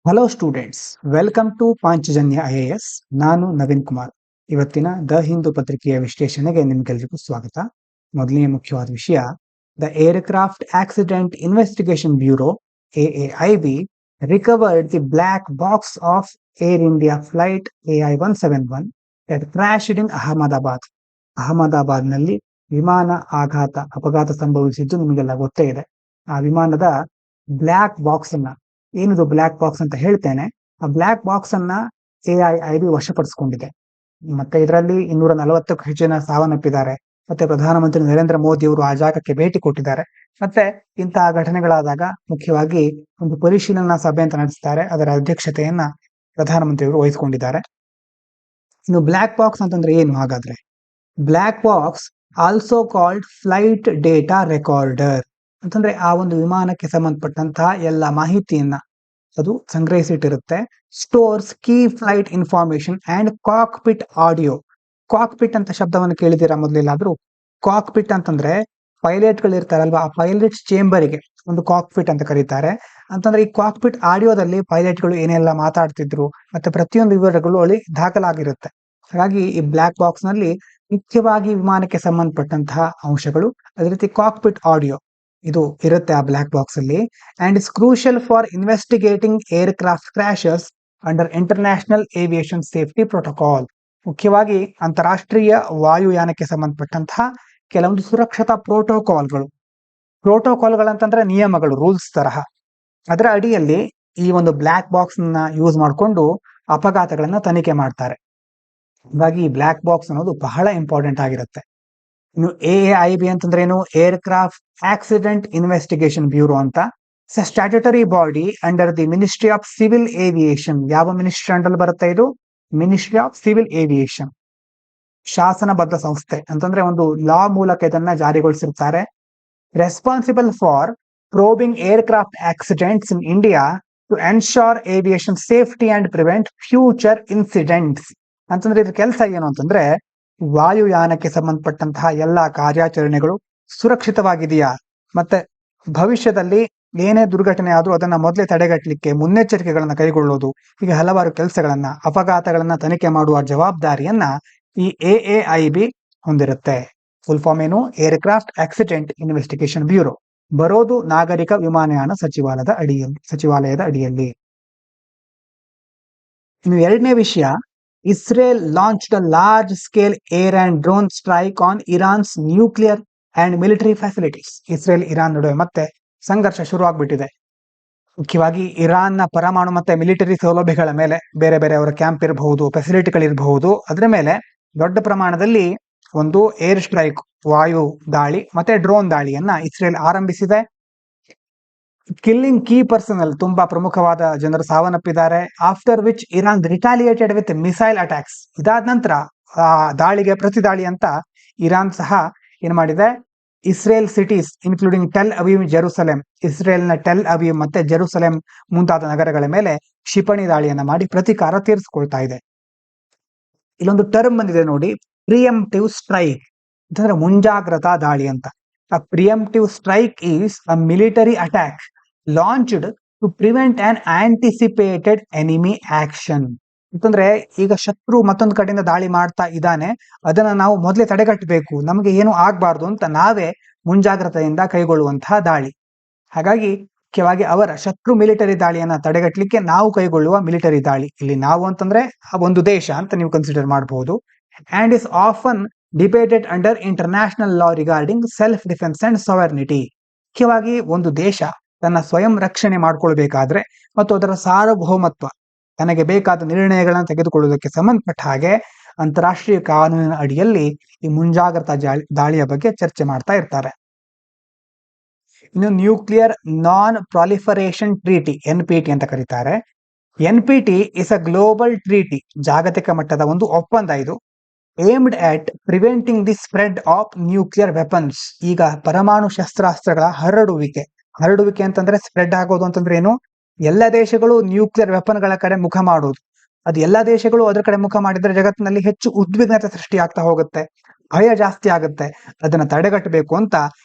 Hello students, welcome to Panchajanya IAS. ನಾನು ನವೀನ್ ಕುಮಾರ್. ಇವತ್ತಿನ the Hindu ಪತ್ರಿಕೆಯ ವಿಶ್ಲೇಷಣೆಗೆ ನಿಮ್ಗೆಲ್ರಿಗೂ ಸ್ವಾಗತ. ಮೊದಲನೇ ಮುಖ್ಯವಾದ ವಿಷಯ, the aircraft accident investigation bureau AAIB recovered the black box of air India flight AI-171 that crashed in Ahmedabad. ಅಹಮದಾಬಾದ್ನಲ್ಲಿ ವಿಮಾನ ಅಪಘಾತ ಸಂಭವಿಸಿದ್ದು ನಿಮಗೆಲ್ಲ ಗೊತ್ತೇ ಇದೆ. ಆ ವಿಮಾನದ ಬ್ಲ್ಯಾಕ್ ಬಾಕ್ಸ್ ಅನ್ನ, ಏನಿದು ಬ್ಲ್ಯಾಕ್ ಬಾಕ್ಸ್ ಅಂತ ಹೇಳ್ತೇನೆ. ಆ ಬ್ಲ್ಯಾಕ್ ಬಾಕ್ಸ್ ಅನ್ನ AIIB ವಶಪಡಿಸಿಕೊಂಡಿದೆ. ಮತ್ತೆ ಇದರಲ್ಲಿ 240ಕ್ಕೂ ಹೆಚ್ಚು ಜನ ಸಾವನ್ನಪ್ಪಿದ್ದಾರೆ. ಮತ್ತೆ ಪ್ರಧಾನಮಂತ್ರಿ ನರೇಂದ್ರ ಮೋದಿ ಅವರು ಆ ಜಾಗಕ್ಕೆ ಭೇಟಿ ಕೊಟ್ಟಿದ್ದಾರೆ. ಮತ್ತೆ ಇಂತಹ ಘಟನೆಗಳಾದಾಗ ಮುಖ್ಯವಾಗಿ ಒಂದು ಪರಿಶೀಲನಾ ಸಭೆ ಅಂತ ನಡೆಸ್ತಾರೆ. ಅದರ ಅಧ್ಯಕ್ಷತೆಯನ್ನ ಪ್ರಧಾನಮಂತ್ರಿಯವರು ವಹಿಸಿಕೊಂಡಿದ್ದಾರೆ. ಇನ್ನು ಬ್ಲ್ಯಾಕ್ ಬಾಕ್ಸ್ ಅಂತಂದ್ರೆ ಏನು ಹಾಗಾದ್ರೆ? Black box also called flight data recorder ಅಂತಂದ್ರೆ ಆ ಒಂದು ವಿಮಾನಕ್ಕೆ ಸಂಬಂಧಪಟ್ಟಂತಹ ಎಲ್ಲ ಮಾಹಿತಿಯನ್ನ ಅದು ಸಂಗ್ರಹಿಸಿಟ್ಟಿರುತ್ತೆ. Stores key flight information and cockpit audio. Cockpit ಅಂತ ಶಬ್ದವನ್ನು ಕೇಳಿದಿರಾ ಮೊದಲೆಲ್ಲಾದ್ರೂ? ಕಾಕ್ಪಿಟ್ ಅಂತಂದ್ರೆ ಪೈಲಟ್ಗಳು ಇರ್ತಾರಲ್ವಾ, ಆ ಪೈಲಟ್ ಚೇಂಬರಿಗೆ ಒಂದು ಕಾಕ್ಪಿಟ್ ಅಂತ ಕರೀತಾರೆ. ಅಂತಂದ್ರೆ ಈ ಕಾಕ್ಪಿಟ್ ಆಡಿಯೋದಲ್ಲಿ ಪೈಲಟ್ಗಳು ಏನೆಲ್ಲ ಮಾತಾಡ್ತಿದ್ರು ಮತ್ತೆ ಪ್ರತಿಯೊಂದು ವಿವರಗಳು ಅಲ್ಲಿ ದಾಖಲಾಗಿರುತ್ತೆ. ಹಾಗಾಗಿ ಈ ಬ್ಲ್ಯಾಕ್ ಬಾಕ್ಸ್ ನಲ್ಲಿ ಮುಖ್ಯವಾಗಿ ವಿಮಾನಕ್ಕೆ ಸಂಬಂಧಪಟ್ಟಂತಹ ಅಂಶಗಳು, ಅದೇ ರೀತಿ ಕಾಕ್ಪಿಟ್ ಆಡಿಯೋ ಇದು ಇರುತ್ತೆ ಆ ಬ್ಲ್ಯಾಕ್ ಬಾಕ್ಸ್ ಅಲ್ಲಿ. And it's crucial for investigating aircraft crashes under international aviation safety protocol. ಮುಖ್ಯವಾಗಿ ಅಂತಾರಾಷ್ಟ್ರೀಯ ವಾಯುಯಾನಕ್ಕೆ ಸಂಬಂಧಪಟ್ಟಂತಹ ಕೆಲವೊಂದು ಸುರಕ್ಷತಾ ಪ್ರೋಟೋಕಾಲ್ಗಳಂತಂದ್ರೆ ನಿಯಮಗಳು, ರೂಲ್ಸ್ ತರಹ. ಅದರ ಅಡಿಯಲ್ಲಿ ಈ ಒಂದು ಬ್ಲ್ಯಾಕ್ ಬಾಕ್ಸ್ ನ ಯೂಸ್ ಮಾಡಿಕೊಂಡು ಅಪಘಾತಗಳನ್ನ ತನಿಖೆ ಮಾಡ್ತಾರೆ. ಹಾಗಾಗಿ ಈ ಬ್ಲ್ಯಾಕ್ ಬಾಕ್ಸ್ ಅನ್ನೋದು ಬಹಳ ಇಂಪಾರ್ಟೆಂಟ್ ಆಗಿರುತ್ತೆ. ಇನ್ನು AAIB ಅಂತಂದ್ರೆ ಏನು? ಏರ್ಕ್ರಾಫ್ಟ್ ಆಕ್ಸಿಡೆಂಟ್ ಇನ್ವೆಸ್ಟಿಗೇಷನ್ ಬ್ಯೂರೋ ಅಂತ. Statutory body under the ministry of civil aviation. ಯಾವ ಮಿನಿಸ್ಟ್ರಿ ಅಂಡರ್ ಬರುತ್ತೆ ಇದು? Ministry of civil aviation. ಶಾಸನಬದ್ಧ ಸಂಸ್ಥೆ ಅಂತಂದ್ರೆ ಒಂದು ಲಾ ಮೂಲಕ ಇದನ್ನ ಜಾರಿಗೊಳಿಸಿರ್ತಾರೆ. Responsible for probing aircraft accidents in India to ensure aviation safety and prevent future incidents. ಅಂತಂದ್ರೆ ಇದ್ರ ಕೆಲಸ ಏನು ಅಂತಂದ್ರೆ, ವಾಯುಯಾನಕ್ಕೆ ಸಂಬಂಧಪಟ್ಟಂತಹ ಎಲ್ಲಾ ಕಾರ್ಯಾಚರಣೆಗಳು ಸುರಕ್ಷಿತವಾಗಿದೆಯಾ, ಮತ್ತೆ ಭವಿಷ್ಯದಲ್ಲಿ ಏನೇ ದುರ್ಘಟನೆ ಆದ್ರೂ ಅದನ್ನ ಮೊದಲೇ ತಡೆಗಟ್ಟಲಿಕ್ಕೆ ಮುನ್ನೆಚ್ಚರಿಕೆಗಳನ್ನ ಕೈಗೊಳ್ಳೋದು, ಹೀಗೆ ಹಲವಾರು ಕೆಲಸಗಳನ್ನ, ಅಪಘಾತಗಳನ್ನ ತನಿಖೆ ಮಾಡುವ ಜವಾಬ್ದಾರಿಯನ್ನ ಈ AAIB ಹೊಂದಿರುತ್ತೆ. ಫುಲ್ ಫಾರ್ಮ್ ಏನು? Aircraft accident investigation bureau. ಬರೋದು ನಾಗರಿಕ ವಿಮಾನಯಾನ ಸಚಿವಾಲಯದ ಅಡಿಯಲ್ಲಿ. ಇನ್ನು ಎರಡನೇ ವಿಷಯ, Israel launched a large scale air and drone strike on Iran's nuclear and military facilities. Israel Iran ನಡುವೆ ಮತ್ತೆ ಸಂಘರ್ಷ ಶುರುವಾಗ್ಬಿಟ್ಟಿದೆ. ಮುಖ್ಯವಾಗಿ ಇರಾನ್ನ ಪರಮಾಣು ಮತ್ತೆ ಮಿಲಿಟರಿ ಸೌಲಭ್ಯಗಳ ಮೇಲೆ, ಬೇರೆ ಬೇರೆ ಅವರ ಕ್ಯಾಂಪ್ ಇರಬಹುದು, ಫೆಸಿಲಿಟಿಗಳಿರಬಹುದು, ಅದರ ಮೇಲೆ ದೊಡ್ಡ ಪ್ರಮಾಣದಲ್ಲಿ ಒಂದು ಏರ್ ಸ್ಟ್ರೈಕ್, ವಾಯು ದಾಳಿ ಮತ್ತೆ ಡ್ರೋನ್ ದಾಳಿಯನ್ನ ಇಸ್ರೇಲ್ ಆರಂಭಿಸಿದೆ. ಕಿಲ್ಲಿಂಗ್ ಕೀ ಪರ್ಸನಲ್, ತುಂಬಾ ಪ್ರಮುಖವಾದ ಜನರು ಸಾವನ್ನಪ್ಪಿದ್ದಾರೆ. After which Iran retaliated with missile attacks. ಇದಾದ ನಂತರ ಆ ದಾಳಿಗೆ ಪ್ರತಿದಾಳಿ ಅಂತ ಇರಾನ್ ಸಹ ಏನ್ ಮಾಡಿದೆ, Israel cities including Tel Aviv, Jerusalem, ಇಸ್ರೇಲ್ನ ಟೆಲ್ ಅವೀವ್ ಮತ್ತೆ ಜೆರುಸಲೆಂ ಮುಂತಾದ ನಗರಗಳ ಮೇಲೆ ಕ್ಷಿಪಣಿ ದಾಳಿಯನ್ನ ಮಾಡಿ ಪ್ರತೀಕಾರ ತೀರಿಸಿಕೊಳ್ತಾ ಇದೆ. ಇಲ್ಲೊಂದು ಟರ್ಮ್ ಬಂದಿದೆ ನೋಡಿ, ಪ್ರಿಯಂಪ್ಟಿವ್ ಸ್ಟ್ರೈಕ್ ಅಂತಂದ್ರೆ ಮುಂಜಾಗ್ರತಾ ದಾಳಿ ಅಂತ. A preemptive strike is a military attack launched to prevent an anticipated enemy action. ಅಂತಂದ್ರೆ ಈಗ ಶತ್ರು ಮತ್ತೊಂದು ಕಡೆಯಿಂದ ದಾಳಿ ಮಾಡ್ತಾ ಇದ್ದಾನೆ, ಅದನ್ನ ನಾವು ಮೊದಲೇ ತಡೆಗಟ್ಟಬೇಕು, ನಮಗೆ ಏನು ಆಗ್ಬಾರ್ದು ಅಂತ ನಾವೇ ಮುಂಜಾಗ್ರತೆಯಿಂದ ಕೈಗೊಳ್ಳುವಂತಹ ದಾಳಿ. ಹಾಗಾಗಿ ಮುಖ್ಯವಾಗಿ ಅವರ ಶತ್ರು ಮಿಲಿಟರಿ ದಾಳಿಯನ್ನ ತಡೆಗಟ್ಟಲಿಕ್ಕೆ ನಾವು ಕೈಗೊಳ್ಳುವ ಮಿಲಿಟರಿ ದಾಳಿ. ಇಲ್ಲಿ ನಾವು ಅಂತಂದ್ರೆ ಒಂದು ದೇಶ ಅಂತ ನೀವು ಕನ್ಸಿಡರ್ ಮಾಡಬಹುದು. And is often debated under international law regarding self defence and sovereignty. ಮುಖ್ಯವಾಗಿ ಒಂದು ದೇಶ ತನ್ನ ಸ್ವಯಂ ರಕ್ಷಣೆ ಮಾಡ್ಕೊಳ್ಬೇಕಾದ್ರೆ ಮತ್ತು ಅದರ ಸಾರ್ವಭೌಮತ್ವ, ತನಗೆ ಬೇಕಾದ ನಿರ್ಣಯಗಳನ್ನು ತೆಗೆದುಕೊಳ್ಳುವುದಕ್ಕೆ ಸಂಬಂಧಪಟ್ಟ ಹಾಗೆ ಅಂತಾರಾಷ್ಟ್ರೀಯ ಕಾನೂನಿನ ಅಡಿಯಲ್ಲಿ ಈ ಮುಂಜಾಗ್ರತಾ ದಾಳಿಯ ಬಗ್ಗೆ ಚರ್ಚೆ ಮಾಡ್ತಾ ಇರ್ತಾರೆ. ಇನ್ನು nuclear non proliferation treaty, NPT ಅಂತ ಕರೀತಾರೆ. NPT is a global treaty, ಜಾಗತಿಕ ಮಟ್ಟದ ಒಂದು ಒಪ್ಪಂದ. ಇದು aimed at preventing the spread of nuclear weapons. ಈಗ ಪರಮಾಣು ಶಸ್ತ್ರಾಸ್ತ್ರಗಳ ಹರಡುವಿಕೆ ಅಂತಂದ್ರೆ ಸ್ಪ್ರೆಡ್ ಆಗೋದು ಅಂತಂದ್ರೆ ಏನು? ಎಲ್ಲ ದೇಶಗಳು ನ್ಯೂಕ್ಲಿಯರ್ ವೆಪನ್ಗಳ ಕಡೆ ಮುಖ ಮಾಡೋದು. ಅದು ಎಲ್ಲ ದೇಶಗಳು ಅದರ ಕಡೆ ಮುಖ ಮಾಡಿದ್ರೆ ಜಗತ್ತಿನಲ್ಲಿ ಹೆಚ್ಚು ಉದ್ವಿಗ್ನತೆ ಸೃಷ್ಟಿಯಾಗ್ತಾ ಹೋಗುತ್ತೆ, ಭಯ ಜಾಸ್ತಿ ಆಗುತ್ತೆ. ಅದನ್ನ ತಡೆಗಟ್ಟಬೇಕು ಅಂತ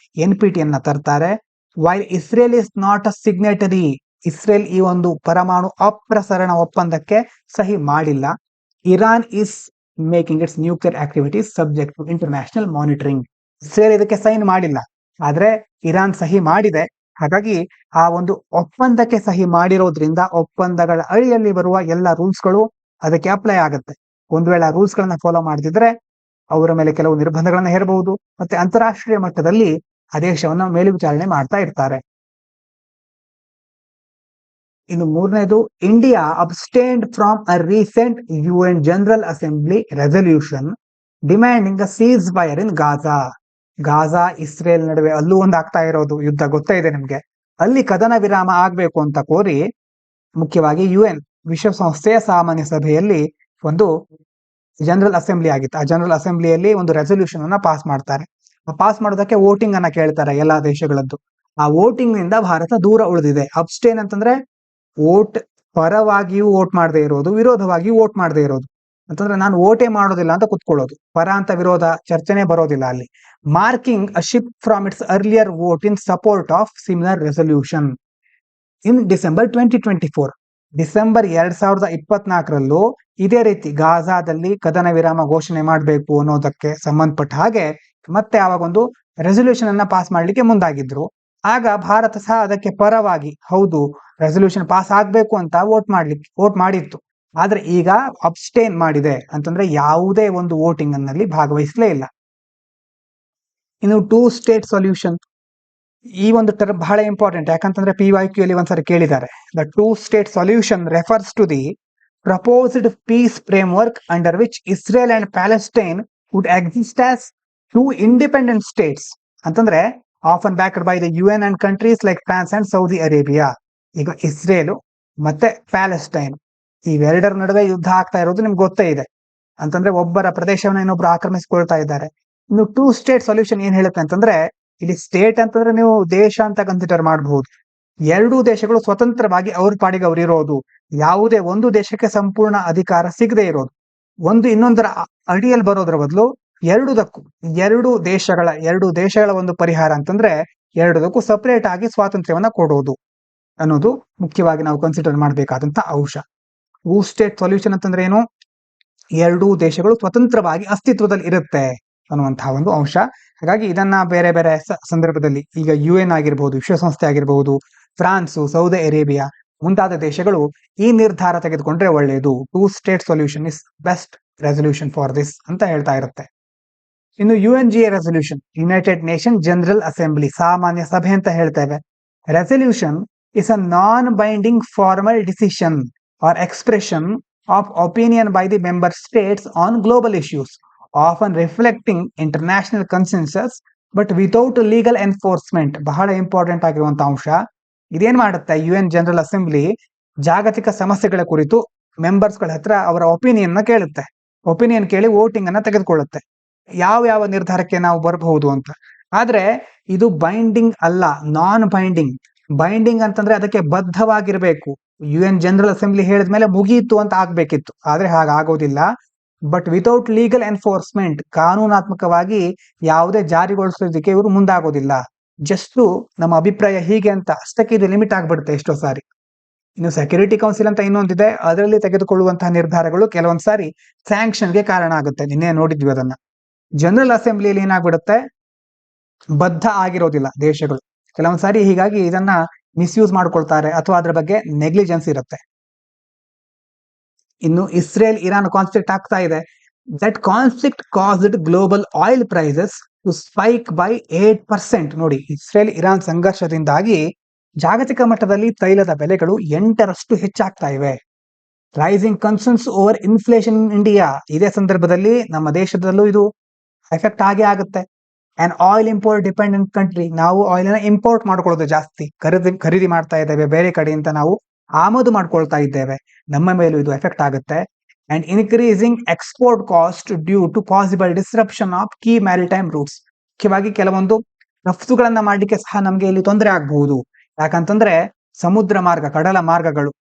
NPT ಅನ್ನ ತರ್ತಾರೆ. While Israel is not a signatory Israel ಈ ಒಂದು ಪರಮಾಣು ಅಪ್ರಸರಣ ಒಪ್ಪಂದಕ್ಕೆ ಸಹಿ ಮಾಡಿಲ್ಲ. Iran is making its nuclear activities subject to international monitoring. Israel ಇದಕ್ಕೆ ಸೈನ್ ಮಾಡಿಲ್ಲ, ಆದ್ರೆ ಇರಾನ್ ಸಹಿ ಮಾಡಿದೆ. ಹಾಗಾಗಿ ಆ ಒಂದು ಒಪ್ಪಂದಕ್ಕೆ ಸಹಿ ಮಾಡಿರೋದ್ರಿಂದ ಒಪ್ಪಂದಗಳ ಅಡಿಯಲ್ಲಿ ಬರುವ ಎಲ್ಲ ರೂಲ್ಸ್ಗಳು ಅದಕ್ಕೆ ಅಪ್ಲೈ ಆಗುತ್ತೆ. ಒಂದ್ ವೇಳೆ ಆ ರೂಲ್ಸ್ ಗಳನ್ನ ಫಾಲೋ ಮಾಡದಿದ್ರೆ ಅವರ ಮೇಲೆ ಕೆಲವು ನಿರ್ಬಂಧಗಳನ್ನ ಹೇರಬಹುದು, ಮತ್ತೆ ಅಂತಾರಾಷ್ಟ್ರೀಯ ಮಟ್ಟದಲ್ಲಿ ಆ ದೇಶವನ್ನ ಮೇಲ್ವಿಚಾರಣೆ ಮಾಡ್ತಾ ಇರ್ತಾರೆ. ಇನ್ನು ಮೂರನೇದು, India abstained from a recent UN general assembly resolution demanding a ceasefire in Gaza. Gaza Israel ನಡುವೆ ಅಲ್ಲೂ ಒಂದು ಆಗ್ತಾ ಇರೋದು ಯುದ್ಧ ಗೊತ್ತೇ ಇದೆ ನಿಮ್ಗೆ. ಅಲ್ಲಿ ಕದನ ವಿರಾಮ ಆಗ್ಬೇಕು ಅಂತ ಕೋರಿ ಮುಖ್ಯವಾಗಿ UN ವಿಶ್ವಸಂಸ್ಥೆಯ ಸಾಮಾನ್ಯ ಸಭೆಯಲ್ಲಿ ಒಂದು ಜನರಲ್ ಅಸೆಂಬ್ಲಿ ಆಗಿತ್ತು. ಆ ಜನರಲ್ ಅಸೆಂಬ್ಲಿಯಲ್ಲಿ ಒಂದು ರೆಸಲ್ಯೂಷನ್ ಅನ್ನ ಪಾಸ್ ಮಾಡ್ತಾರೆ. ಪಾಸ್ ಮಾಡೋದಕ್ಕೆ ವೋಟಿಂಗ್ ಅನ್ನ ಕೇಳ್ತಾರೆ ಎಲ್ಲಾ ದೇಶಗಳದ್ದು. ಆ ವೋಟಿಂಗ್ ನಿಂದ ಭಾರತ ದೂರ ಉಳಿದಿದೆ. ಅಬ್ಸ್ಟೇನ್ ಅಂತಂದ್ರೆ ವೋಟ್ ಪರವಾಗಿಯೂ ವೋಟ್ ಮಾಡದೇ ಇರೋದು, ವಿರೋಧವಾಗಿಯೂ ವೋಟ್ ಮಾಡದೇ ಇರೋದು. ಅಂತಂದ್ರೆ ನಾನು ವೋಟೇ ಮಾಡೋದಿಲ್ಲ ಅಂತ ಕುತ್ಕೊಳ್ಳೋದು, ಪರ ಅಂತ ವಿರೋಧ ಚರ್ಚೆನೆ ಬರೋದಿಲ್ಲ ಅಲ್ಲಿ. Marking a shift from its earlier vote in support of similar resolution in December 2024. December 2024ರಲ್ಲೂ ಇದೇ ರೀತಿ ಗಾಜಾದಲ್ಲಿ ಕದನ ವಿರಾಮ ಘೋಷಣೆ ಮಾಡಬೇಕು ಅನ್ನೋದಕ್ಕೆ ಸಂಬಂಧಪಟ್ಟ ಹಾಗೆ ಮತ್ತೆ ಆವಾಗ ಒಂದು ರೆಸಲ್ಯೂಷನ್ ಅನ್ನ ಪಾಸ್ ಮಾಡ್ಲಿಕ್ಕೆ ಮುಂದಾಗಿದ್ರು. ಆಗ ಭಾರತ ಸಹ ಅದಕ್ಕೆ ಪರವಾಗಿ ಹೌದು ರೆಸಲ್ಯೂಷನ್ ಪಾಸ್ ಆಗ್ಬೇಕು ಅಂತ ವೋಟ್ ಮಾಡಿತ್ತು. ಆದ್ರೆ ಈಗ ಅಬ್ಸ್ಟೇನ್ ಮಾಡಿದೆ, ಅಂತಂದ್ರೆ ಯಾವುದೇ ಒಂದು ವೋಟಿಂಗ್ ಅನ್ನಲ್ಲಿ ಭಾಗವಹಿಸಲೇ ಇಲ್ಲ. ಇನ್ನು 2 ಸ್ಟೇಟ್ ಸೊಲ್ಯೂಷನ್, ಈ ಒಂದು ಟರ್ಮ್ ಬಹಳ ಇಂಪಾರ್ಟೆಂಟ್. ಯಾಕಂತಂದ್ರೆ PYQ ಅಲ್ಲಿ ಒಂದ್ಸರಿ ಕೇಳಿದ್ದಾರೆ. The 2 state solution refers to the proposed peace framework under which Israel and Palestine would exist as 2 independent states. ಅಂತಂದ್ರೆ often backed by the UN and countries like France and Saudi Arabia. ಈಗ Israel ಮತ್ತೆ Palestine ಇವೆರಡರ ನಡುವೆ ಯುದ್ಧ ಆಗ್ತಾ ಇರೋದು ನಿಮ್ಗೆ ಗೊತ್ತೇ ಇದೆ. ಅಂತಂದ್ರೆ ಒಬ್ಬರ ಪ್ರದೇಶವನ್ನ ಇನ್ನೊಬ್ರು ಆಕ್ರಮಿಸಿಕೊಳ್ತಾ ಇದ್ದಾರೆ. ಇನ್ನು 2 ಸ್ಟೇಟ್ ಸೊಲ್ಯೂಷನ್ ಏನ್ ಹೇಳುತ್ತೆ ಅಂತಂದ್ರೆ, ಇಲ್ಲಿ ಸ್ಟೇಟ್ ಅಂತಂದ್ರೆ ನೀವು ದೇಶ ಅಂತ ಕನ್ಸಿಡರ್ ಮಾಡಬಹುದು. ಎರಡೂ ದೇಶಗಳು ಸ್ವತಂತ್ರವಾಗಿ ಅವ್ರ ಪಾಡಿಗೆ ಅವ್ರು ಇರೋದು, ಯಾವುದೇ ಒಂದು ದೇಶಕ್ಕೆ ಸಂಪೂರ್ಣ ಅಧಿಕಾರ ಸಿಗದೆ ಇರೋದು, ಒಂದು ಇನ್ನೊಂದರ ಅಡಿಯಲ್ಲಿ ಬರೋದ್ರ ಬದಲು ಎರಡು ದೇಶಗಳ ಒಂದು ಪರಿಹಾರ ಅಂತಂದ್ರೆ ಎರಡದಕ್ಕೂ ಸಪರೇಟ್ ಆಗಿ ಸ್ವಾತಂತ್ರ್ಯವನ್ನ ಕೊಡೋದು ಅನ್ನೋದು ಮುಖ್ಯವಾಗಿ ನಾವು ಕನ್ಸಿಡರ್ ಮಾಡಬೇಕಾದಂತ ಅಂಶ. 2 ಸ್ಟೇಟ್ ಸೊಲ್ಯೂಷನ್ ಅಂತಂದ್ರೆ ಏನು, ಎರಡೂ ದೇಶಗಳು ಸ್ವತಂತ್ರವಾಗಿ ಅಸ್ತಿತ್ವದಲ್ಲಿ ಇರುತ್ತೆ ಅನ್ನುವಂತಹ ಒಂದು ಅಂಶ. ಹಾಗಾಗಿ ಇದನ್ನ ಬೇರೆ ಬೇರೆ ಸಂದರ್ಭದಲ್ಲಿ ಈಗ UN ಆಗಿರ್ಬಹುದು, ವಿಶ್ವಸಂಸ್ಥೆ ಆಗಿರಬಹುದು, ಫ್ರಾನ್ಸು, ಸೌದಿ ಅರೇಬಿಯಾ ಮುಂತಾದ ದೇಶಗಳು ಈ ನಿರ್ಧಾರ ತೆಗೆದುಕೊಂಡ್ರೆ ಒಳ್ಳೆಯದು. 2 state solution is best resolution for this ಅಂತ ಹೇಳ್ತಾ ಇರುತ್ತೆ. ಇನ್ನು UNGA resolution, United Nation General Assembly, ಸಾಮಾನ್ಯ ಸಭೆ ಅಂತ ಹೇಳ್ತೇವೆ. Resolution is a non binding formal decision or expression of opinion by the member states on global issues, often reflecting international consensus but without legal enforcement. ಬಹಳ important ಆಗಿರುವಂತಹ ಅಂಶ. ಇದೇನ್ ಮಾಡುತ್ತೆ, UN general assembly ಜಾಗತಿಕ ಸಮಸ್ಯೆಗಳ ಕುರಿತು ಮೆಂಬರ್ಸ್ಗಳ ಹತ್ರ ಅವರ ಒಪಿನಿಯನ್ ಕೇಳುತ್ತೆ. ಒಪಿನಿಯನ್ ಕೇಳಿ ವೋಟಿಂಗ್ ಅನ್ನ ತೆಗೆದುಕೊಳ್ಳುತ್ತೆ, ಯಾವ ನಿರ್ಧಾರಕ್ಕೆ ನಾವು ಬರಬಹುದು ಅಂತ. ಆದ್ರೆ ಇದು ಬೈಂಡಿಂಗ್ ಅಲ್ಲ, ನಾನ್ ಬೈಂಡಿಂಗ್. ಬೈಂಡಿಂಗ್ ಅಂತಂದ್ರೆ ಅದಕ್ಕೆ ಬದ್ಧವಾಗಿರ್ಬೇಕು. UN ಜನರಲ್ ಅಸೆಂಬ್ಲಿ ಹೇಳಿದ್ಮೇಲೆ ಮುಗಿಯಿತು ಅಂತ ಆಗ್ಬೇಕಿತ್ತು, ಆದ್ರೆ ಹಾಗಾಗೋದಿಲ್ಲ. ಬಟ್ ವಿತೌಟ್ ಲೀಗಲ್ ಎನ್ಫೋರ್ಸ್ಮೆಂಟ್, ಕಾನೂನಾತ್ಮಕವಾಗಿ ಯಾವುದೇ ಜಾರಿಗೊಳಿಸೋದಕ್ಕೆ ಇವರು ಮುಂದಾಗೋದಿಲ್ಲ. ಜಸ್ಟ್ ನಮ್ಮ ಅಭಿಪ್ರಾಯ ಹೀಗೆ ಅಂತ ಅಷ್ಟಕ್ಕೆ ಇದು ಲಿಮಿಟ್ ಆಗ್ಬಿಡುತ್ತೆ ಎಷ್ಟೋ ಸಾರಿ. ಇನ್ನು ಸೆಕ್ಯೂರಿಟಿ ಕೌನ್ಸಿಲ್ ಅಂತ ಇನ್ನೊಂದಿದೆ, ಅದರಲ್ಲಿ ತೆಗೆದುಕೊಳ್ಳುವಂತಹ ನಿರ್ಧಾರಗಳು ಕೆಲವೊಂದ್ ಸಾರಿ ಸ್ಯಾಂಕ್ಷನ್ಗೆ ಕಾರಣ ಆಗುತ್ತೆ. ನಿನ್ನೆ ನೋಡಿದ್ವಿ ಅದನ್ನ. ಜನರಲ್ ಅಸೆಂಬ್ಲಿಯಲ್ಲಿ ಏನಾಗ್ಬಿಡುತ್ತೆ, ಬದ್ಧ ಆಗಿರೋದಿಲ್ಲ ದೇಶಗಳು ಕೆಲವೊಂದ್ ಸಾರಿ. ಹೀಗಾಗಿ ಇದನ್ನ ಮಿಸ್ಯೂಸ್ ಮಾಡ್ಕೊಳ್ತಾರೆ ಅಥವಾ ಅದ್ರ ಬಗ್ಗೆ ನೆಗ್ಲಿಜೆನ್ಸ್ ಇರುತ್ತೆ. ಇನ್ನು ಇಸ್ರೇಲ್ ಇರಾನ್ ಕಾನ್ಫ್ಲಿಕ್ಟ್ ಆಗ್ತಾ ಇದೆ. That conflict caused global oil prices to spike by 8%. ನೋಡಿ, ಇಸ್ರೇಲ್ ಇರಾನ್ ಸಂಘರ್ಷದಿಂದಾಗಿ ಜಾಗತಿಕ ಮಟ್ಟದಲ್ಲಿ ತೈಲದ ಬೆಲೆಗಳು 8ರಷ್ಟು ಹೆಚ್ಚಾಗ್ತಾ ಇವೆ. Rising concerns over inflation in India. ಇದೇ ಸಂದರ್ಭದಲ್ಲಿ ನಮ್ಮ ದೇಶದಲ್ಲೂ ಇದು ಎಫೆಕ್ಟ್ ಆಗೇ ಆಗುತ್ತೆ. An oil import dependent country, ನಾವು ಆಯಿಲ್ ನ ಇಂಪೋರ್ಟ್ ಮಾಡ್ಕೊಳ್ಳೋದು ಜಾಸ್ತಿ, ಖರೀದಿ ಮಾಡ್ತಾ ಇದ್ದೇವೆ ಬೇರೆ ಕಡೆಯಿಂದ, ನಾವು ಆಮದು ಮಾಡ್ಕೊಳ್ತಾ ಇದ್ದೇವೆ, ನಮ್ಮ ಮೇಲೂ ಇದು ಎಫೆಕ್ಟ್ ಆಗುತ್ತೆ. And increasing export cost due to possible disruption of key maritime routes. ಮುಖ್ಯವಾಗಿ ಕೆಲವೊಂದು ರಫ್ತುಗಳನ್ನ ಮಾಡ್ಲಿಕ್ಕೆ ಸಹ ನಮ್ಗೆ ಇಲ್ಲಿ ತೊಂದರೆ ಆಗಬಹುದು. ಯಾಕಂತಂದ್ರೆ ಸಮುದ್ರ ಮಾರ್ಗ, ಕಡಲ ಮಾರ್ಗಗಳು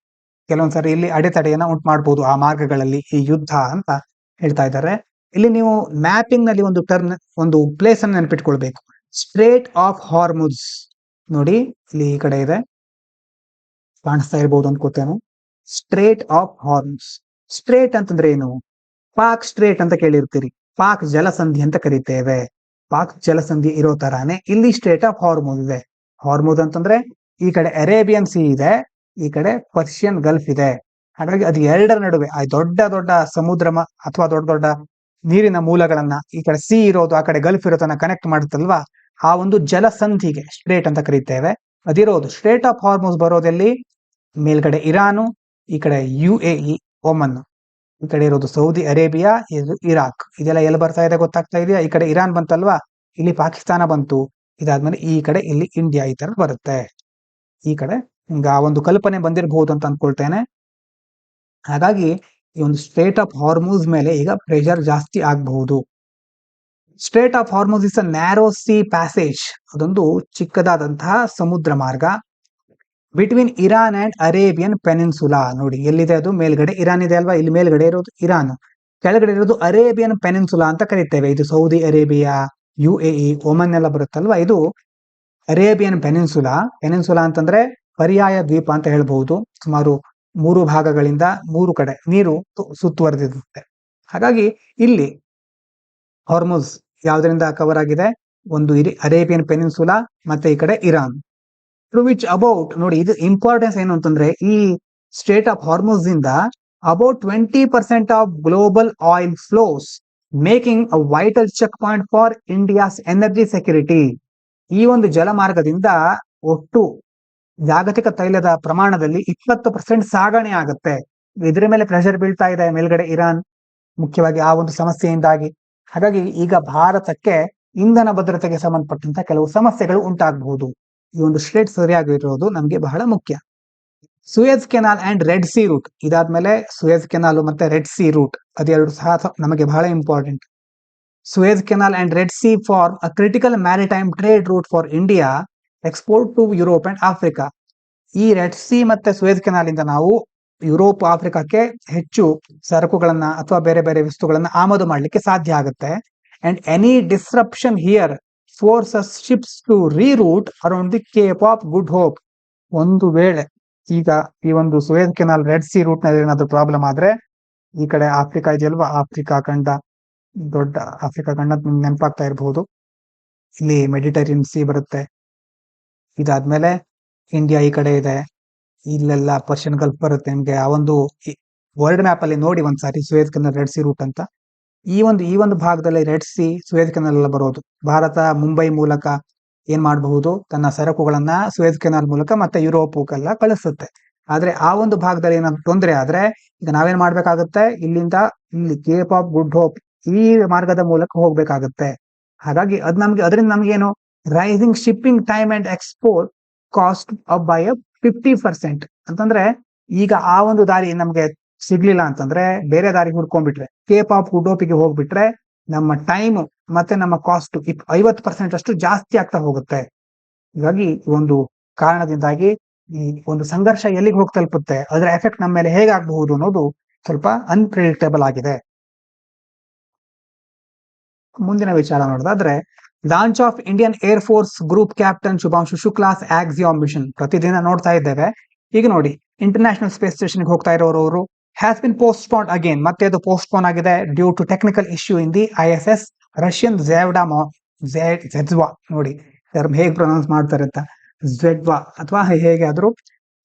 ಕೆಲವೊಂದ್ಸರಿ ಇಲ್ಲಿ ಅಡೆತಡೆಯನ್ನ ಉಂಟು ಮಾಡಬಹುದು ಆ ಮಾರ್ಗಗಳಲ್ಲಿ, ಈ ಯುದ್ಧ ಅಂತ ಹೇಳ್ತಾ ಇದ್ದಾರೆ. ಇಲ್ಲಿ ನೀವು ಮ್ಯಾಪಿಂಗ್ ನಲ್ಲಿ ಒಂದು ಪ್ಲೇಸ್ ಅನ್ನು ನೆನಪಿಟ್ಕೊಳ್ಬೇಕು. ಸ್ಟ್ರೇಟ್ ಆಫ್ ಹಾರ್ಮುಜ್ ನೋಡಿ, ಇಲ್ಲಿ ಈ ಕಡೆ ಇದೆ ಕಾಣಿಸ್ತಾ ಇರ್ಬೋದು ಅನ್ಕೋತೇನೆ. Strait of Hormuz. ಸ್ಟ್ರೇಟ್ ಅಂತಂದ್ರೆ ಏನು? ಪಾಕ್ ಸ್ಟ್ರೇಟ್ ಅಂತ ಕೇಳಿರ್ತೀರಿ. ಪಾಕ್ ಜಲಸಂಧಿ ಅಂತ ಕರಿತೇವೆ. ಪಾಕ್ ಜಲಸಂಧಿ ಇರೋ ತರಾನೇ ಇಲ್ಲಿ ಸ್ಟ್ರೇಟ್ ಆಫ್ ಹಾರ್ಮುಸ್ ಇದೆ. ಹಾರ್ಮುಸ್ ಅಂತಂದ್ರೆ ಈ ಕಡೆ ಅರೇಬಿಯನ್ ಸಿ ಇದೆ, ಈ ಕಡೆ ಪರ್ಷಿಯನ್ ಗಲ್ಫ್ ಇದೆ. ಹಾಗಾಗಿ ಅದು ಎರಡರ ನಡುವೆ ಆ ದೊಡ್ಡ ದೊಡ್ಡ ಸಮುದ್ರ ಅಥವಾ ದೊಡ್ಡ ದೊಡ್ಡ ನೀರಿನ ಮೂಲಗಳನ್ನ ಈ ಕಡೆ ಸಿ ಇರೋದು ಆ ಕಡೆ ಗಲ್ಫ್ ಇರೋದನ್ನ ಕನೆಕ್ಟ್ ಮಾಡುತ್ತಲ್ವಾ, ಆ ಒಂದು ಜಲಸಂಧಿಗೆ ಸ್ಟ್ರೇಟ್ ಅಂತ ಕರೀತೇವೆ. ಅದಿರೋದು ಸ್ಟ್ರೇಟ್ ಆಫ್ ಹಾರ್ಮುಸ್ ಬರೋದಲ್ಲಿ ಮೇಲ್ಗಡೆ ಇರಾನು, ಈ ಕಡೆ UAE ಒಮನ್, ಈ ಕಡೆ ಇರೋದು ಸೌದಿ ಅರೇಬಿಯಾ, ಇದು ಇರಾಕ್. ಇದೆಲ್ಲ ಎಲ್ಲಿ ಬರ್ತಾ ಇದೆ ಗೊತ್ತಾಗ್ತಾ ಇದೆಯಾ? ಈ ಕಡೆ ಇರಾನ್ ಬಂತಲ್ವಾ, ಇಲ್ಲಿ ಪಾಕಿಸ್ತಾನ ಬಂತು. ಇದಾದ್ಮೇಲೆ ಈ ಕಡೆ ಇಲ್ಲಿ ಇಂಡಿಯಾ ಈ ತರ ಬರುತ್ತೆ. ಈ ಕಡೆ ಹಿಂಗ ಒಂದು ಕಲ್ಪನೆ ಬಂದಿರಬಹುದು ಅಂತ ಅನ್ಕೊಳ್ತೇನೆ. ಹಾಗಾಗಿ ಈ ಒಂದು ಸ್ಟ್ರೇಟ್ ಆಫ್ ಹಾರ್ಮುಸ್ ಮೇಲೆ ಈಗ ಪ್ರೆಷರ್ ಜಾಸ್ತಿ ಆಗಬಹುದು. Straight of Hormuz is a narrow C passage. ಅದೊಂದು ಚಿಕ್ಕದಾದಂತಹ ಸಮುದ್ರ ಮಾರ್ಗ between Iran and Arabian peninsula. ನೋಡಿ ಎಲ್ಲಿದೆ ಅದು? ಮೇಲ್ಗಡೆ ಇರಾನ್ ಇದೆ ಅಲ್ವಾ, ಇಲ್ಲಿ ಮೇಲ್ಗಡೆ ಇರೋದು ಇರಾನ್, ಕೆಳಗಡೆ ಇರೋದು ಅರೇಬಿಯನ್ ಪೆನಿನ್ಸುಲಾ ಅಂತ ಕರಿತೇವೆ. ಇದು ಸೌದಿ ಅರೇಬಿಯಾ, UAE ಒಮನ್ ಎಲ್ಲ ಬರುತ್ತಲ್ವಾ, ಇದು ಅರೇಬಿಯನ್ ಪೆನಿನ್ಸುಲಾ. ಪೆನಿನ್ಸುಲಾ ಅಂತಂದ್ರೆ ಪರ್ಯಾಯ ದ್ವೀಪ ಅಂತ ಹೇಳ್ಬಹುದು. ಸುಮಾರು 3 ಭಾಗಗಳಿಂದ 3 ಕಡೆ ನೀರು ಸುತ್ತುವರೆದಿರುತ್ತೆ. ಹಾಗಾಗಿ ಇಲ್ಲಿ ಹಾರ್ಮುಸ್ ಯಾವ್ದರಿಂದ ಕವರ್ ಆಗಿದೆ? ಒಂದು ಅರೇಬಿಯನ್ ಪೆನಿನ್ಸುಲಾ ಮತ್ತೆ ಈ ಕಡೆ ಇರಾನ್. ಥ್ರೂ ವಿಚ್ ಅಬೌಟ್, ನೋಡಿ ಇದು ಇಂಪಾರ್ಟೆನ್ಸ್ ಏನು ಅಂತಂದ್ರೆ, ಈ ಸ್ಟ್ರೇಟ್ ಆಫ್ ಹಾರ್ಮುಸ್ ಇಂದ about 20% of global oil flows, making a vital check point for India's energy security. ಈ ಒಂದು ಜಲಮಾರ್ಗದಿಂದ ಒಟ್ಟು ಜಾಗತಿಕ ತೈಲದ ಪ್ರಮಾಣದಲ್ಲಿ 20% ಸಾಗಣೆ ಆಗುತ್ತೆ. ಇದರ ಮೇಲೆ ಪ್ರೆಷರ್ ಬೀಳ್ತಾ ಇದೆ ಮೇಲ್ಗಡೆ ಇರಾನ್, ಮುಖ್ಯವಾಗಿ ಆ ಒಂದು ಸಮಸ್ಯೆಯಿಂದಾಗಿ. ಹಾಗಾಗಿ ಈಗ ಭಾರತಕ್ಕೆ ಇಂಧನ ಭದ್ರತೆಗೆ ಸಂಬಂಧಪಟ್ಟಂತ ಕೆಲವು ಸಮಸ್ಯೆಗಳು ಉಂಟಾಗಬಹುದು. ಈ ಒಂದು ಸ್ಟ್ರೇಟ್ ಸರಿಯಾಗಿರೋದು ನಮಗೆ ಬಹಳ ಮುಖ್ಯ. Suez canal and Red C route. ಇದಾದ್ಮೇಲೆ ಸುಯೆಜ್ ಕೆನಾಲ್ ಮತ್ತೆ ರೆಡ್ ಸಿ ರೂಟ್, ಅದೆರಡು ಸಹ ನಮಗೆ ಬಹಳ important. Suez canal and Red Sea form a critical maritime trade route for India, export to Europe and Africa. ಈ ರೆಡ್ ಸಿ ಮತ್ತೆ Suez canal ಇಂದ ನಾವು ಯುರೋಪ್, ಆಫ್ರಿಕಾಕ್ಕೆ ಹೆಚ್ಚು ಸರಕುಗಳನ್ನ ಅಥವಾ ಬೇರೆ ಬೇರೆ ವಸ್ತುಗಳನ್ನ ಆಮದು ಮಾಡಲಿಕ್ಕೆ ಸಾಧ್ಯ ಆಗುತ್ತೆ. And any disruption here forces ships to reroute around the Cape of Good Hope. ಒಂದು ವೇಳೆ ಈಗ ಈ ಒಂದು Suez canal Red C route ನಲ್ಲಿ ಏನಾದ್ರು ಪ್ರಾಬ್ಲಮ್ ಆದ್ರೆ, ಈ ಕಡೆ ಆಫ್ರಿಕಾ ಇದೆಯಲ್ವಾ, ಆಫ್ರಿಕಾ ಖಂಡ, ದೊಡ್ಡ ಆಫ್ರಿಕಾ ಖಂಡ ನೆನಪಾಗ್ತಾ ಇರಬಹುದು. ಇಲ್ಲಿ ಮೆಡಿಟರೇನಿಯನ್ ಸಿ ಬರುತ್ತೆ. ಇದಾದ್ಮೇಲೆ ಇಂಡಿಯಾ ಈ ಕಡೆ ಇದೆ, ಇಲ್ಲೆಲ್ಲ ಪರ್ಷಿಯನ್ ಗಲ್ಫ್ ಬರುತ್ತೆ. ನಿಮ್ಗೆ ಆ ಒಂದು ವರ್ಲ್ಡ್ ಮ್ಯಾಪ್ ಅಲ್ಲಿ ನೋಡಿ ಒಂದ್ಸಾರಿ Suez canal Red C root ಅಂತ. ಈ ಒಂದು ಭಾಗದಲ್ಲಿ ರೆಡ್ ಸಿ ಸುಯೆಜ್ ಕೆನಾಲ್ ಎಲ್ಲ ಬರೋದು. ಭಾರತ ಮುಂಬೈ ಮೂಲಕ ಏನ್ ಮಾಡಬಹುದು, ತನ್ನ ಸರಕುಗಳನ್ನ ಸುಯೆಜ್ ಕೆನಾಲ್ ಮೂಲಕ ಮತ್ತೆ ಯುರೋಪ್ಗೆಲ್ಲ ಕಳಿಸುತ್ತೆ. ಆದ್ರೆ ಆ ಒಂದು ಭಾಗದಲ್ಲಿ ಏನಾದ್ರು ತೊಂದರೆ ಆದ್ರೆ ಈಗ ನಾವೇನ್ ಮಾಡ್ಬೇಕಾಗತ್ತೆ, ಇಲ್ಲಿಂದ ಇಲ್ಲಿ ಕೇಪ್ ಆಫ್ ಗುಡ್ ಹೋಪ್ ಈ ಮಾರ್ಗದ ಮೂಲಕ ಹೋಗ್ಬೇಕಾಗತ್ತೆ. ಹಾಗಾಗಿ ಅದರಿಂದ ನಮ್ಗೇನು, rising shipping time and export cost up by 50%. ಅಂತಂದ್ರೆ ಈಗ ಆ ಒಂದು ದಾರಿ ನಮ್ಗೆ ಸಿಗ್ಲಿಲ್ಲ ಅಂತಂದ್ರೆ ಬೇರೆ ದಾರಿ ಹುಡ್ಕೊಂಡ್ಬಿಟ್ರೆ, ಕೇಪ್ ಆಫ್ ಗುಡ್ ಹೋಪಿಗೆ ಹೋಗ್ಬಿಟ್ರೆ ನಮ್ಮ ಟೈಮ್ ಮತ್ತೆ ನಮ್ಮ ಕಾಸ್ಟ್ 50% ಅಷ್ಟು ಜಾಸ್ತಿ ಆಗ್ತಾ ಹೋಗುತ್ತೆ. ಹೀಗಾಗಿ ಈ ಒಂದು ಕಾರಣದಿಂದಾಗಿ ಈ ಒಂದು ಸಂಘರ್ಷ ಎಲ್ಲಿಗೆ ಹೋಗಿ ತಲುಪುತ್ತೆ, ಅದರ ಎಫೆಕ್ಟ್ ನಮ್ಮ ಮೇಲೆ ಹೇಗಾಗಬಹುದು ಅನ್ನೋದು ಸ್ವಲ್ಪ ಅನ್ಪ್ರಿಡಿಕ್ಟೇಬಲ್ ಆಗಿದೆ. ಮುಂದಿನ ವಿಚಾರ ನೋಡೋದಾದ್ರೆ, launch of Indian Air Force group captain Shubhanshu Shukla's Axiom mission. ಪ್ರತಿದಿನ ನೋಡ್ತಾ ಇದ್ದೇವೆ. ಈಗ ನೋಡಿ, ಇಂಟರ್ನ್ಯಾಷನಲ್ ಸ್ಪೇಸ್ ಸ್ಟೇಷನ್ ಹೋಗ್ತಾ ಇರೋರು ಹ್ಯಾಸ್ ಬಿನ್ ಪೋಸ್ಟ್ಪೋನ್ ಅಗೇನ್. ಮತ್ತೆ ಅದು ಪೋಸ್ಟ್ಪೋನ್ ಆಗಿದೆ due to technical issue in the ISS Russian ಝೆಡ್ವಾ. ನೋಡಿ ಟರ್ಮ್ ಹೇಗೆ ಪ್ರೊನೌನ್ಸ್ ಮಾಡ್ತಾರೆ ಅಂತ, ಝೆಡ್ವಾ ಅಥವಾ ಹೇಗೆ ಆದ್ರೂ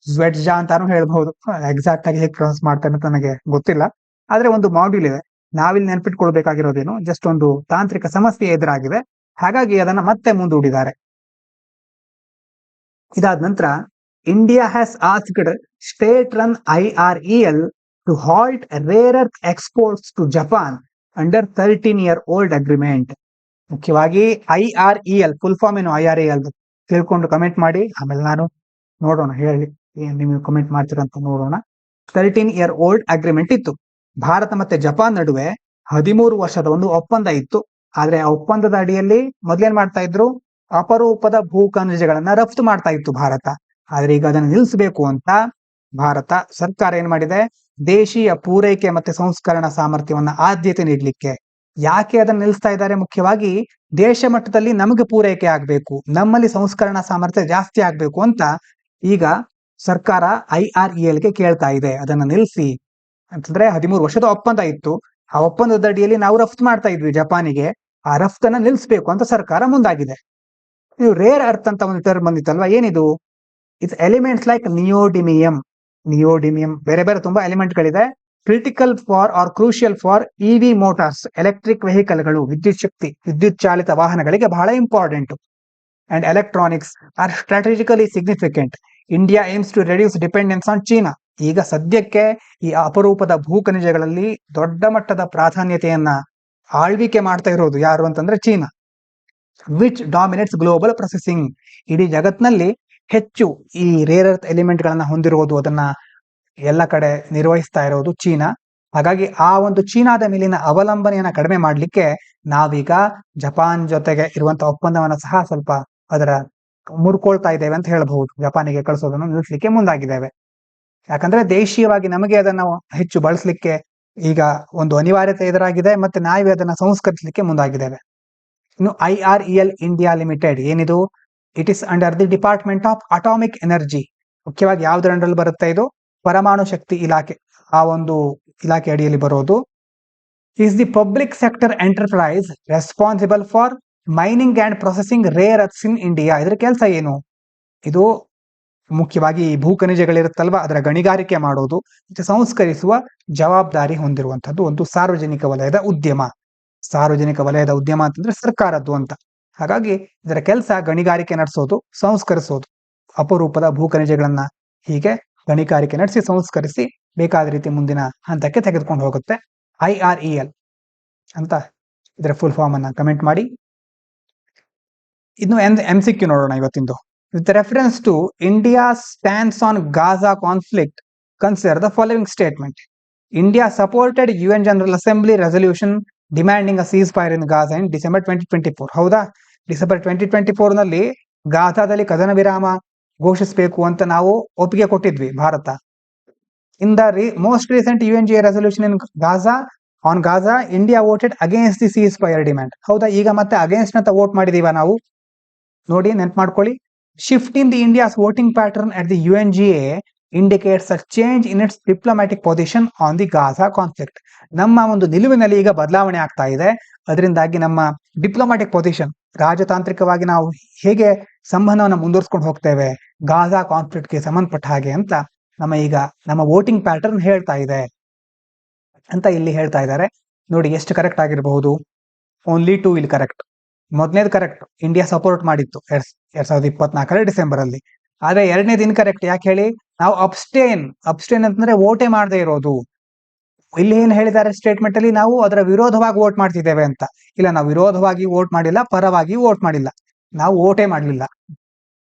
ಝೆಡ್ಜಾ ಅಂತಾನು ಹೇಳ್ಬಹುದು. ಎಕ್ಸಾಕ್ಟ್ ಆಗಿ ಹೇಗೆ ಪ್ರೊನೌನ್ಸ್ ಮಾಡ್ತಾರೆ ಅಂತ ನನಗೆ ಗೊತ್ತಿಲ್ಲ. ಆದ್ರೆ ಒಂದು ಮಾಡ್ಯೂಲ್ ಇದೆ, ನಾವಿಲ್ಲಿ ನೆನ್ಪಿಟ್ಕೊಳ್ಬೇಕಾಗಿರೋದೇನು, ಜಸ್ಟ್ ಒಂದು ತಾಂತ್ರಿಕ ಸಮಸ್ಯೆ ಎದುರಾಗಿದೆ, ಹಾಗಾಗಿ ಅದನ್ನ ಮತ್ತೆ ಮುಂದೂಡಿದ್ದಾರೆ. ಇದಾದ ನಂತರ India has asked state run IREL to halt rare earth exports to Japan under 13-year-old agreement. ಮುಖ್ಯವಾಗಿ IREL ಫುಲ್ ಫಾರ್ಮ್ ಏನು, IREL ತಿಳ್ಕೊಂಡು ಕಮೆಂಟ್ ಮಾಡಿ, ಆಮೇಲೆ ನಾನು ನೋಡೋಣ ಹೇಳಿ ನೀವು ಕಮೆಂಟ್ ಮಾಡ್ತೀರಂತ ನೋಡೋಣ. 13-year-old ಅಗ್ರಿಮೆಂಟ್ ಇತ್ತು. ಭಾರತ ಮತ್ತೆ ಜಪಾನ್ ನಡುವೆ 13 ವರ್ಷದ ಒಂದು ಒಪ್ಪಂದ ಇತ್ತು. ಆದ್ರೆ ಆ ಒಪ್ಪಂದದ ಅಡಿಯಲ್ಲಿ ಮೊದ್ಲೇನ್ ಮಾಡ್ತಾ ಇದ್ರು, ಅಪರೂಪದ ಭೂ ಖನಿಜಗಳನ್ನ ರಫ್ತು ಮಾಡ್ತಾ ಇತ್ತು ಭಾರತ. ಆದ್ರೆ ಈಗ ಅದನ್ನ ನಿಲ್ಲಿಸಬೇಕು ಅಂತ ಭಾರತ ಸರ್ಕಾರ ಏನ್ ಮಾಡಿದೆ, ದೇಶೀಯ ಪೂರೈಕೆ ಮತ್ತೆ ಸಂಸ್ಕರಣಾ ಸಾಮರ್ಥ್ಯವನ್ನ ಆದ್ಯತೆ ನೀಡಲಿಕ್ಕೆ. ಯಾಕೆ ಅದನ್ನ ನಿಲ್ಲಿಸ್ತಾ ಇದ್ದಾರೆ, ಮುಖ್ಯವಾಗಿ ದೇಶ ಮಟ್ಟದಲ್ಲಿ ನಮಗೆ ಪೂರೈಕೆ ಆಗ್ಬೇಕು, ನಮ್ಮಲ್ಲಿ ಸಂಸ್ಕರಣಾ ಸಾಮರ್ಥ್ಯ ಜಾಸ್ತಿ ಆಗ್ಬೇಕು ಅಂತ ಈಗ ಸರ್ಕಾರ IRELಗೆ ಕೇಳ್ತಾ ಇದೆ ಅದನ್ನ ನಿಲ್ಲಿಸಿ ಅಂತಂದ್ರೆ 13 ವರ್ಷದ ಒಪ್ಪಂದ ಇತ್ತು. ಆ ಒಪ್ಪಂದದ ಅಡಿಯಲ್ಲಿ ನಾವು ರಫ್ತು ಮಾಡ್ತಾ ಇದ್ವಿ ಜಪಾನಿಗೆ, ಆ ರಫ್ತನ್ನ ನಿಲ್ಲಿಸಬೇಕು ಅಂತ ಸರ್ಕಾರ ಮುಂದಾಗಿದೆ. ಇದು ರೇರ್ ಅರ್ತ್ ಅಂತ ಒಂದು ಟರ್ಮ್ ಬಂದಿತ್ತಲ್ವಾ, ಏನಿದು? ಇಟ್ಸ್ ಎಲಿಮೆಂಟ್ಸ್ ಲೈಕ್ ನಿಯೋಡಿಮಿಯಂ ಬೇರೆ ಬೇರೆ ತುಂಬಾ ಎಲಿಮೆಂಟ್ಗಳಿದೆ. Critical for or crucial for EV motors, electric ವೆಹಿಕಲ್ಗಳು, ವಿದ್ಯುತ್ ಚಾಲಿತ ವಾಹನಗಳಿಗೆ ಬಹಳ important. And electronics are strategically significant. India aims to reduce dependence on China. ಈಗ ಸದ್ಯಕ್ಕೆ ಈ ಅಪರೂಪದ ಭೂಖನಿಜಗಳಲ್ಲಿ ದೊಡ್ಡ ಮಟ್ಟದ ಪ್ರಾಧಾನ್ಯತೆಯನ್ನ ಆಳ್ವಿಕೆ ಮಾಡ್ತಾ ಇರೋದು ಯಾರು ಅಂತಂದ್ರೆ China. Which dominates global processing. ಇಡೀ ಜಗತ್ನಲ್ಲಿ ಹೆಚ್ಚು ಈ ರೇರ್ ಅರ್ತ್ ಎಲಿಮೆಂಟ್ ಗಳನ್ನ ಹೊಂದಿರುವುದು, ಅದನ್ನ ಎಲ್ಲ ಕಡೆ ನಿರ್ವಹಿಸ್ತಾ ಇರೋದು ಚೀನಾ. ಹಾಗಾಗಿ ಆ ಒಂದು ಚೀನಾದ ಮೇಲಿನ ಅವಲಂಬನೆಯನ್ನ ಕಡಿಮೆ ಮಾಡ್ಲಿಕ್ಕೆ ನಾವೀಗ ಜಪಾನ್ ಜೊತೆಗೆ ಇರುವಂತಹ ಒಪ್ಪಂದವನ್ನ ಸಹ ಸ್ವಲ್ಪ ಅದರ ಮುರ್ಕೊಳ್ತಾ ಇದ್ದೇವೆ ಅಂತ ಹೇಳಬಹುದು. ಜಪಾನಿಗೆ ಕಳಿಸೋದನ್ನು ನಿಲ್ಲಿಸಲಿಕ್ಕೆ ಮುಂದಾಗಿದ್ದೇವೆ. ಯಾಕಂದ್ರೆ ದೇಶೀಯವಾಗಿ ನಮಗೆ ಅದನ್ನ ಹೆಚ್ಚು ಬಳಸಲಿಕ್ಕೆ ಈಗ ಒಂದು ಅನಿವಾರ್ಯತೆ ಎದುರಾಗಿದೆ, ಮತ್ತೆ ನಾವೇ ಅದನ್ನ ಸಂಸ್ಕರಿಸಲಿಕ್ಕೆ ಮುಂದಾಗಿದ್ದೇವೆ. ಇನ್ನು IREL ಇಂಡಿಯಾ ಲಿಮಿಟೆಡ್ ಏನಿದು? It is under the department of atomic energy. ಮುಖ್ಯವಾಗಿ ಯಾವ್ದ್ರ ಅಂಡರ್ ಬರುತ್ತೆ ಇದು? ಪರಮಾಣು ಶಕ್ತಿ ಇಲಾಖೆ, ಆ ಒಂದು ಇಲಾಖೆ ಅಡಿಯಲ್ಲಿ ಬರೋದು. Is the public sector enterprise responsible for mining and processing rare earths in India. ಇದ್ರ ಕೆಲಸ ಏನು? ಇದು ಮುಖ್ಯವಾಗಿ ಭೂ ಖನಿಜಗಳಿರುತ್ತಲ್ವಾ, ಅದರ ಗಣಿಗಾರಿಕೆ ಮಾಡೋದು ಮತ್ತೆ ಸಂಸ್ಕರಿಸುವ ಜವಾಬ್ದಾರಿ ಹೊಂದಿರುವಂತದ್ದು ಒಂದು ಸಾರ್ವಜನಿಕ ವಲಯದ ಉದ್ಯಮ. ಸಾರ್ವಜನಿಕ ವಲಯದ ಉದ್ಯಮ ಅಂತಂದ್ರೆ ಸರ್ಕಾರದ್ದು ಅಂತ. ಹಾಗಾಗಿ ಇದರ ಕೆಲಸ ಗಣಿಗಾರಿಕೆ ನಡೆಸೋದು, ಸಂಸ್ಕರಿಸೋದು. ಅಪರೂಪದ ಭೂ ಖನಿಜಗಳನ್ನ ಹೀಗೆ ಗಣಿಗಾರಿಕೆ ನಡೆಸಿ ಸಂಸ್ಕರಿಸಿ ಬೇಕಾದ ರೀತಿ ಮುಂದಿನ ಹಂತಕ್ಕೆ ತೆಗೆದುಕೊಂಡು ಹೋಗುತ್ತೆ. IREL ಅಂತ ಇದರ ಫುಲ್ ಫಾರ್ಮ್ ಅನ್ನ ಕಮೆಂಟ್ ಮಾಡಿ. ಇನ್ನು MCQ ನೋಡೋಣ ಇವತ್ತಿಂದು. With reference to India stands on Gaza conflict, consider the following statement. India supported UN general assembly resolution demanding a ceasefire in Gaza in December 2024. ಹೌದಾ? December 2024 ನಲ್ಲಿ ಗಾಜಾದಲ್ಲಿ ಕದನ ವಿರಾಮ ಘೋಷಿಸಬೇಕು ಅಂತ ನಾವು ಒಪ್ಪಿಗೆ ಕೊಟ್ಟಿದ್ವಿ ಭಾರತ. In the most recent UNGA resolution in Gaza on Gaza, India voted against the ceasefire demand. ಹೌದಾ? ಈಗ ಮತ್ತೆ ಅಗೇನ್ಸ್ಟ್ ಅಂತ ವೋಟ್ ಮಾಡಿದೀವ ನಾವು. ನೋಡಿ, ನೆನ್ಪು ಮಾಡ್ಕೊಳ್ಳಿ. Shift in the India's voting pattern at the UNGA indicates a change in its diplomatic position on the Gaza conflict. ನಮ್ಮ ಒಂದು ನಿಲುವಿನಲ್ಲಿ ಈಗ ಬದಲಾವಣೆ ಆಗ್ತಾ ಇದೆ. ಅದರಿಂದಾಗಿ ನಮ್ಮ ಡಿಪ್ಲೊಮ್ಯಾಟಿಕ್ ಪೊಸಿಷನ್, ರಾಜತಾಂತ್ರಿಕವಾಗಿ ನಾವು ಹೇಗೆ ಸಂಬಂಧವನ್ನು ಮುಂದುವರ್ಸ್ಕೊಂಡು ಹೋಗ್ತೇವೆ ಗಾಜಾ ಕಾನ್ಫ್ಲಿಕ್ಟ್ಗೆ ಸಂಬಂಧಪಟ್ಟ ಹಾಗೆ ಅಂತ ನಮ್ಮ ವೋಟಿಂಗ್ ಪ್ಯಾಟರ್ನ್ ಹೇಳ್ತಾ ಇದೆ ಅಂತ ಇಲ್ಲಿ ಹೇಳ್ತಾ ಇದ್ದಾರೆ. ನೋಡಿ ಎಷ್ಟು ಕರೆಕ್ಟ್ ಆಗಿರಬಹುದು. ಓನ್ಲಿ 2 ಇಲ್ಲಿ ಕರೆಕ್ಟ್. ಮೊದಲನೇದು ಕರೆಕ್ಟ್, ಇಂಡಿಯಾ ಸಪೋರ್ಟ್ ಮಾಡಿತ್ತು 2024 ಡಿಸೆಂಬರ್ ಅಲ್ಲಿ. ಆದ್ರೆ ಎರಡನೇದು ಇನ್ಕರೆಕ್ಟ್. ಯಾಕೆ ಹೇಳಿ? ನಾವು ಅಬ್ಸ್ಟೇನ್ ಅಂತಂದ್ರೆ ವೋಟೇ ಮಾಡದೇ ಇರೋದು. ಇಲ್ಲಿ ಏನ್ ಹೇಳಿದ್ದಾರೆ ಸ್ಟೇಟ್ಮೆಂಟ್ ಅಲ್ಲಿ? ನಾವು ಅದರ ವಿರೋಧವಾಗಿ ವೋಟ್ ಮಾಡ್ತಿದ್ದೇವೆ ಅಂತ. ಇಲ್ಲ, ನಾವು ವಿರೋಧವಾಗಿ ವೋಟ್ ಮಾಡಿಲ್ಲ, ಪರವಾಗಿ ವೋಟ್ ಮಾಡಿಲ್ಲ, ನಾವು ವೋಟೇ ಮಾಡಲಿಲ್ಲ.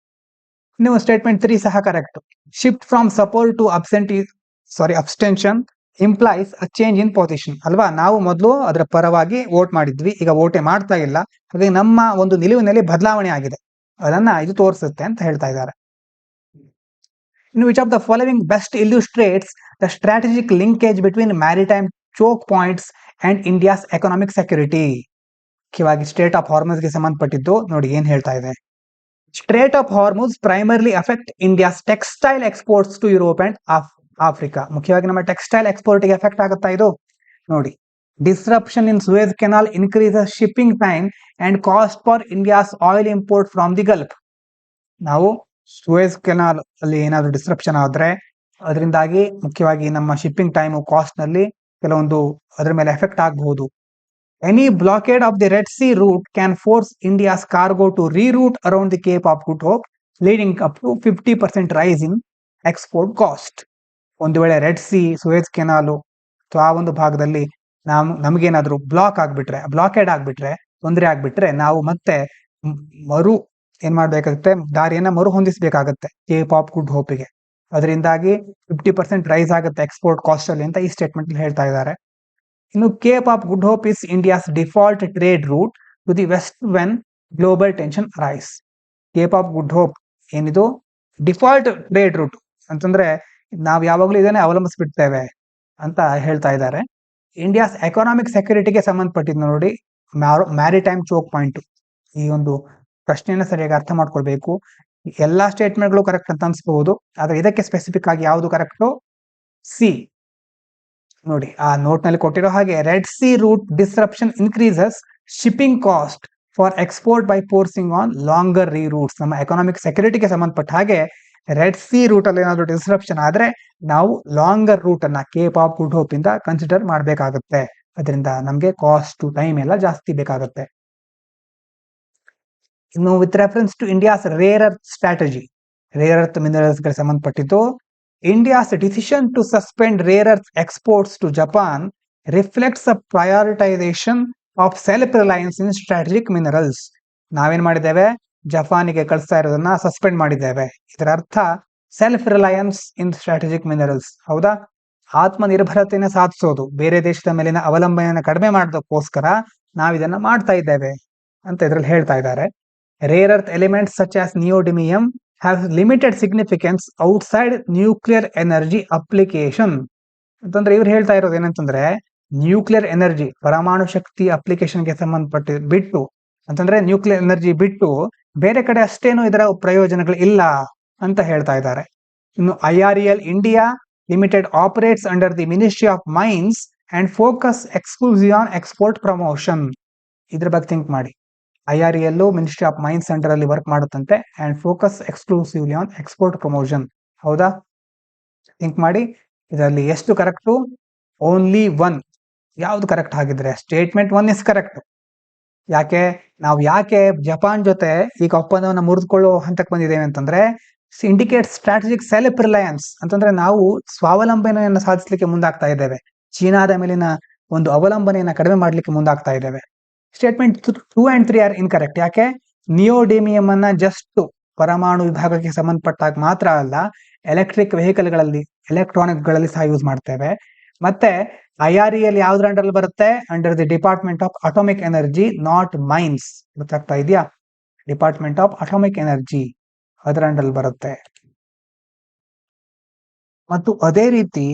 ನೀವು ಸ್ಟೇಟ್ಮೆಂಟ್ 3 ಸಹ correct. Shift from support to abstention implies a change in position ಅಲ್ವಾ? ನಾವು ಮೊದಲು ಅದರ ಪರವಾಗಿ ವೋಟ್ ಮಾಡಿದ್ವಿ, ಈಗ ವೋಟೇ ಮಾಡ್ತಾ ಇಲ್ಲ. ಹಾಗಾಗಿ ನಮ್ಮ ಒಂದು ನಿಲುವಿನಲ್ಲಿ ಬದಲಾವಣೆ ಆಗಿದೆ, ಅದನ್ನ ಇದು ತೋರಿಸುತ್ತೆ ಅಂತ ಹೇಳ್ತಾ ಇದ್ದಾರೆ. ಇನ್ನು which of the following best illustrates the strategic linkage between maritime choke points and India's economic security. ಮುಖ್ಯವಾಗಿ ಸ್ಟ್ರೇಟ್ ಆಫ್ ಹಾರ್ಮುಜ್ಗೆ ಸಂಬಂಧಪಟ್ಟಿದ್ದು. ನೋಡಿ ಏನ್ ಹೇಳ್ತಾ ಇದೆ. Strait of Hormuz primarily affect India's textile exports to Europe and Africa. ಮುಖ್ಯವಾಗಿ ನಮ್ಮ textile ಎಕ್ಸ್ಪೋರ್ಟ್ಗೆ ಎಫೆಕ್ಟ್ ಆಗುತ್ತಾ ಇದು? ನೋಡಿ, disruption in Suez canal increases shipping time and cost for India's oil import from the Gulf. ನಾವು ಸುಯೆಜ್ ಕೆನಾಲ್ ಅಲ್ಲಿ ಏನಾದ್ರು disruption ಆದ್ರೆ ಅದರಿಂದಾಗಿ ಮುಖ್ಯವಾಗಿ ನಮ್ಮ ಶಿಪ್ಪಿಂಗ್ ಟೈಮ್, ಕಾಸ್ಟ್ ನಲ್ಲಿ ಕೆಲವೊಂದು ಅದರ ಮೇಲೆ ಎಫೆಕ್ಟ್ ಆಗಬಹುದು. Any blockade of the Red Sea route can force India's cargo to reroute around the Cape of Good Hope, leading up to 50% rise in export cost. ಒಂದು ವೇಳೆ ರೆಡ್ ಸಿ, ಸುಯೆಜ್ ಕೆನಾಲು ಅಥವಾ ಆ ಒಂದು ಭಾಗದಲ್ಲಿ ನಮಗೇನಾದ್ರೂ blockade ಆಗ್ಬಿಟ್ರೆ, ತೊಂದರೆ ಆಗ್ಬಿಟ್ರೆ ನಾವು ಮತ್ತೆ ಏನ್ ಮಾಡ್ಬೇಕಾಗುತ್ತೆ? ದಾರಿಯನ್ನ ಮರು ಹೊಂದಿಸಬೇಕಾಗತ್ತೆ ಕೇಪ್ ಆಫ್ ಗುಡ್ ಹೋಪಿಗೆ. ಅದರಿಂದಾಗಿ 50% ರೈಸ್ ಆಗುತ್ತೆ ಎಕ್ಸ್ಪೋರ್ಟ್ ಕಾಸ್ಟ್ ಅಲ್ಲಿ ಅಂತ ಈ ಸ್ಟೇಟ್ಮೆಂಟ್ ಅಲ್ಲಿ ಹೇಳ್ತಾ ಇದ್ದಾರೆ. ಇನ್ನು Cape of Good Hope is India's default trade route to the west when global tension rise. Cape of Good Hope ಏನಿದು ಡಿಫಾಲ್ಟ್ ಟ್ರೇಡ್ ರೂಟ್ ಅಂತಂದ್ರೆ ನಾವು ಯಾವಾಗಲೂ ಇದನ್ನೇ ಅವಲಂಬಿಸ್ಬಿಡ್ತೇವೆ ಅಂತ ಹೇಳ್ತಾ ಇದ್ದಾರೆ. ಇಂಡಿಯಾಸ್ ಎಕನಾಮಿಕ್ ಸೆಕ್ಯೂರಿಟಿಗೆ ಸಂಬಂಧಪಟ್ಟಿದ್ದು ನೋಡಿ, ಮ್ಯಾರಿಟೈಮ್ ಚೋಕ್ ಪಾಯಿಂಟ್. ಈ ಒಂದು ಪ್ರಶ್ನೆಯನ್ನ ಸರಿಯಾಗಿ ಅರ್ಥ ಮಾಡ್ಕೊಳ್ಬೇಕು. ಎಲ್ಲಾ ಸ್ಟೇಟ್ಮೆಂಟ್ಗಳು ಕರೆಕ್ಟ್ ಅಂತ ಅನ್ಸ್ಬಹುದು, ಆದ್ರೆ ಇದಕ್ಕೆ ಸ್ಪೆಸಿಫಿಕ್ ಆಗಿ ಯಾವುದು ಕರೆಕ್ಟು? ಸಿ. ನೋಡಿ ಆ ನೋಟ್ ನಲ್ಲಿ ಕೊಟ್ಟಿರೋ ಹಾಗೆ, red C route disruption increases shipping cost for export by forcing on longer reroutes. ನಮ್ಮ ಎಕನಾಮಿಕ್ ಸೆಕ್ಯೂರಿಟಿಗೆ ಸಂಬಂಧಪಟ್ಟ ಹಾಗೆ ರೆಡ್ ಸಿ ರೂಟ್ ಅಲ್ಲಿ ಏನಾದ್ರು ಡಿಸ್ರಪ್ಷನ್ ಆದ್ರೆ ನಾವು ಲಾಂಗರ್ ರೂಟ್ ಅನ್ನ ಕೇಪ್ ಆಫ್ ಗುಡ್ ಹೋಪ್ ಇಂದ ಕನ್ಸಿಡರ್ ಮಾಡಬೇಕಾಗುತ್ತೆ. ಅದರಿಂದ ನಮಗೆ ಕಾಸ್ಟ್ ಟೈಮ್ ಎಲ್ಲ ಜಾಸ್ತಿ ಬೇಕಾಗುತ್ತೆ. ಇನ್ನು with reference to India's rare earth strategy, rare earth minerals ಗೆ ಸಂಬಂಧಪಟ್ಟಿದ್ದು, India's decision to suspend rare earth exports to Japan reflects a prioritization of self reliance in strategic minerals. ನಾವೇನ್ ಮಾಡಿದ್ದೇವೆ, ಜಪಾನಿಗೆ ಕಳಿಸ್ತಾ ಇರೋದನ್ನ ಸಸ್ಪೆಂಡ್ ಮಾಡಿದ್ದೇವೆ. ಇದರ ಅರ್ಥ self reliance in strategic minerals. ಹೌದಾ? ಆತ್ಮನಿರ್ಭರತೆಯನ್ನು ಸಾಧಿಸೋದು, ಬೇರೆ ದೇಶದ ಮೇಲಿನ ಅವಲಂಬನೆಯನ್ನು ಕಡಿಮೆ ಮಾಡೋದಕ್ಕೋಸ್ಕರ ನಾವಿದನ್ನ ಮಾಡ್ತಾ ಇದ್ದೇವೆ ಅಂತ ಇದರಲ್ಲಿ ಹೇಳ್ತಾ ಇದ್ದಾರೆ. Rare earth elements such as neodymium have limited significance outside nuclear energy application. ಅಂತಂದ್ರೆ ಇವ್ರು ಹೇಳ್ತಾ ಇರೋದು ಏನಂತಂದ್ರೆ, ನ್ಯೂಕ್ಲಿಯರ್ ಎನರ್ಜಿ ಪರಮಾಣು ಶಕ್ತಿ ಅಪ್ಲಿಕೇಶನ್ಗೆ ಸಂಬಂಧಪಟ್ಟ ಬಿಟ್ಟು, ಅಂತಂದ್ರೆ ನ್ಯೂಕ್ಲಿಯರ್ ಎನರ್ಜಿ ಬಿಟ್ಟು ಬೇರೆ ಕಡೆ ಅಷ್ಟೇನು ಇದರ ಪ್ರಯೋಜನಗಳು ಇಲ್ಲ ಅಂತ ಹೇಳ್ತಾ ಇದ್ದಾರೆ. ಇನ್ನು IREL India limited operates under the ministry of mines and focus exclusive on export promotion. ಇದ್ರ ಬಗ್ಗೆ ಥಿಂಕ್ ಮಾಡಿ. IREL ministry of mines under ಅಲ್ಲಿ ವರ್ಕ್ ಮಾಡುತ್ತಂತೆ, and focus exclusively on export promotion. ಹೌದಾ? ಥಿಂಕ್ ಮಾಡಿ. ಇದರಲ್ಲಿ ಎಷ್ಟು ಕರೆಕ್ಟು? Only one. ಯಾವ್ದು ಕರೆಕ್ಟ್ ಆಗಿದ್ರೆ ಸ್ಟೇಟ್ಮೆಂಟ್ 1 ಇಸ್ ಕರೆಕ್ಟ್. ಯಾಕೆ ಜಪಾನ್ ಜೊತೆ ಈಗ ಒಪ್ಪಂದವನ್ನು ಮುರಿದುಕೊಳ್ಳೋ ಹಂತಕ್ಕೆ ಬಂದಿದ್ದೇವೆ ಅಂತಂದ್ರೆ, ಇಂಡಿಕೇಟ್ ಸ್ಟ್ರಾಟಜಿಕ್ ಸೆಲ್ಫ್ ರಿಲಯನ್ಸ್, ಅಂತಂದ್ರೆ ನಾವು ಸ್ವಾವಲಂಬನೆಯನ್ನು ಸಾಧಿಸಲಿಕ್ಕೆ ಮುಂದಾಗ್ತಾ ಇದ್ದೇವೆ. ಚೀನಾದ ಮೇಲಿನ ಒಂದು ಅವಲಂಬನೆಯನ್ನು ಕಡಿಮೆ ಮಾಡಲಿಕ್ಕೆ ಮುಂದಾಗ್ತಾ ಇದ್ದೇವೆ. Statement 2 and 3 are incorrect. ಯಾಕೆ? ನಿಯೋಡಿಮಿಯಂ ಅನ್ನ ಜಸ್ಟ್ ಪರಮಾಣು ವಿಭಾಗಕ್ಕೆ ಸಂಬಂಧಪಟ್ಟಾಗ ಮಾತ್ರ ಅಲ್ಲ, ಎಲೆಕ್ಟ್ರಿಕ್ ವೆಹಿಕಲ್ಗಳಲ್ಲಿ, ಎಲೆಕ್ಟ್ರಾನಿಕ್ ಗಳಲ್ಲಿ ಸಹ ಯೂಸ್ ಮಾಡ್ತೇವೆ. ಮತ್ತೆ IREL ಯಾವ್ದ್ರ ಅಂಡರ್ ಬರುತ್ತೆ? Under the department of atomic energy, not mines. ಗೊತ್ತಾಗ್ತಾ ಇದೆಯಾ? ಡಿಪಾರ್ಟ್ಮೆಂಟ್ ಆಫ್ ಅಟಾಮಿಕ್ ಎನರ್ಜಿ ಅದರ ಅಂಡರ್ ಬರುತ್ತೆ. ಮತ್ತು ಅದೇ ರೀತಿ